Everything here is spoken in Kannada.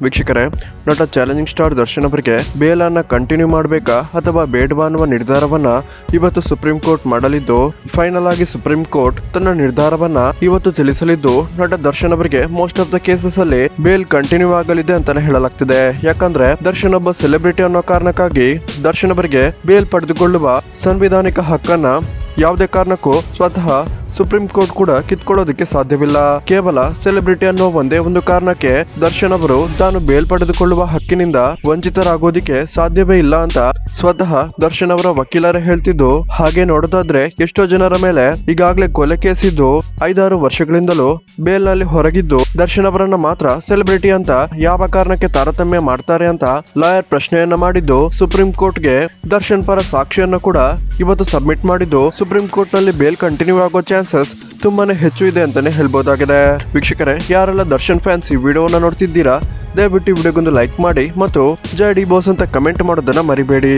ವೀಕ್ಷಕರೇ, ನಟ ಚಾಲೆಂಜಿಂಗ್ ಸ್ಟಾರ್ ದರ್ಶನ್ ಅವರಿಗೆ ಬೇಲ್ ಅನ್ನ ಕಂಟಿನ್ಯೂ ಮಾಡಬೇಕಾ ಅಥವಾ ಬೇಡವಾ ಅನ್ನುವ ನಿರ್ಧಾರವನ್ನ ಇವತ್ತು ಸುಪ್ರೀಂ ಕೋರ್ಟ್ ಮಾಡಲಿದ್ದು, ಫೈನಲ್ ಆಗಿ ಸುಪ್ರೀಂ ಕೋರ್ಟ್ ತನ್ನ ನಿರ್ಧಾರವನ್ನ ಇವತ್ತು ತಿಳಿಸಲಿದ್ದು, ನಟ ದರ್ಶನ್ ಅವರಿಗೆ ಮೋಸ್ಟ್ ಆಫ್ ದ ಕೇಸಸ್ ಅಲ್ಲಿ ಬೇಲ್ ಕಂಟಿನ್ಯೂ ಆಗಲಿದೆ ಅಂತಾನೆ ಹೇಳಲಾಗ್ತಿದೆ. ಯಾಕಂದ್ರೆ ದರ್ಶನ್ ಒಬ್ಬ ಸೆಲೆಬ್ರಿಟಿ ಅನ್ನೋ ಕಾರಣಕ್ಕಾಗಿ ದರ್ಶನ್ ಅವರಿಗೆ ಬೇಲ್ ಪಡೆದುಕೊಳ್ಳುವ ಸಾಂವಿಧಾನಿಕ ಹಕ್ಕನ್ನ ಯಾವುದೇ ಕಾರಣಕ್ಕೂ ಸ್ವತಃ ಸುಪ್ರೀಂ ಕೋರ್ಟ್ ಕೂಡ ಕಿತ್ಕೊಳ್ಳೋದಕ್ಕೆ ಸಾಧ್ಯವಿಲ್ಲ. ಕೇವಲ ಸೆಲೆಬ್ರಿಟಿ ಅನ್ನೋ ಒಂದೇ ಒಂದು ಕಾರಣಕ್ಕೆ ದರ್ಶನ್ ಅವರು ತಾನು ಬೇಲ್ ಪಡೆದುಕೊಳ್ಳುವ ಹಕ್ಕಿನಿಂದ ವಂಚಿತರಾಗೋದಿಕ್ಕೆ ಸಾಧ್ಯವೇ ಇಲ್ಲ ಅಂತ ಸ್ವತಃ ದರ್ಶನ್ ಅವರ ವಕೀಲರೇ ಹೇಳ್ತಿದ್ದು, ಹಾಗೆ ನೋಡೋದಾದ್ರೆ ಎಷ್ಟೋ ಜನರ ಮೇಲೆ ಈಗಾಗಲೇ ಕೊಲೆ ಕೇಸ್ ಇದ್ದು 5-6 ವರ್ಷಗಳಿಂದಲೂ ಬೇಲ್ ನಲ್ಲಿ ಹೊರಗಿದ್ದು ದರ್ಶನ್ ಅವರನ್ನ ಮಾತ್ರ ಸೆಲೆಬ್ರಿಟಿ ಅಂತ ಯಾವ ಕಾರಣಕ್ಕೆ ತಾರತಮ್ಯ ಮಾಡ್ತಾರೆ ಅಂತ ಲಾಯರ್ ಪ್ರಶ್ನೆಯನ್ನ ಮಾಡಿದ್ದು, ಸುಪ್ರೀಂ ಕೋರ್ಟ್ಗೆ ದರ್ಶನ್ ಪರ ಸಾಕ್ಷಿಯನ್ನ ಕೂಡ ಇವತ್ತು ಸಬ್ಮಿಟ್ ಮಾಡಿದ್ದು, ಸುಪ್ರೀಂ ಕೋರ್ಟ್ ನಲ್ಲಿ ಬೇಲ್ ಕಂಟಿನ್ಯೂ ಆಗೋ ಚಾನ್ಸಸ್ ತುಂಬಾನೇ ಹೆಚ್ಚು ಇದೆ ಅಂತಾನೆ ಹೇಳ್ಬೋದಾಗಿದೆ. ವೀಕ್ಷಕರೇ, ಯಾರೆಲ್ಲ ದರ್ಶನ್ ಫ್ಯಾನ್ಸ್ ಈ ವಿಡಿಯೋನ ನೋಡ್ತಿದ್ದೀರಾ, ದಯವಿಟ್ಟು ಈ ವಿಡಿಯೋಗೊಂದು ಲೈಕ್ ಮಾಡಿ ಮತ್ತು ಜೈ ಡಿ ಬಾಸ್ ಅಂತ ಕಮೆಂಟ್ ಮಾಡೋದನ್ನ ಮರಿಬೇಡಿ.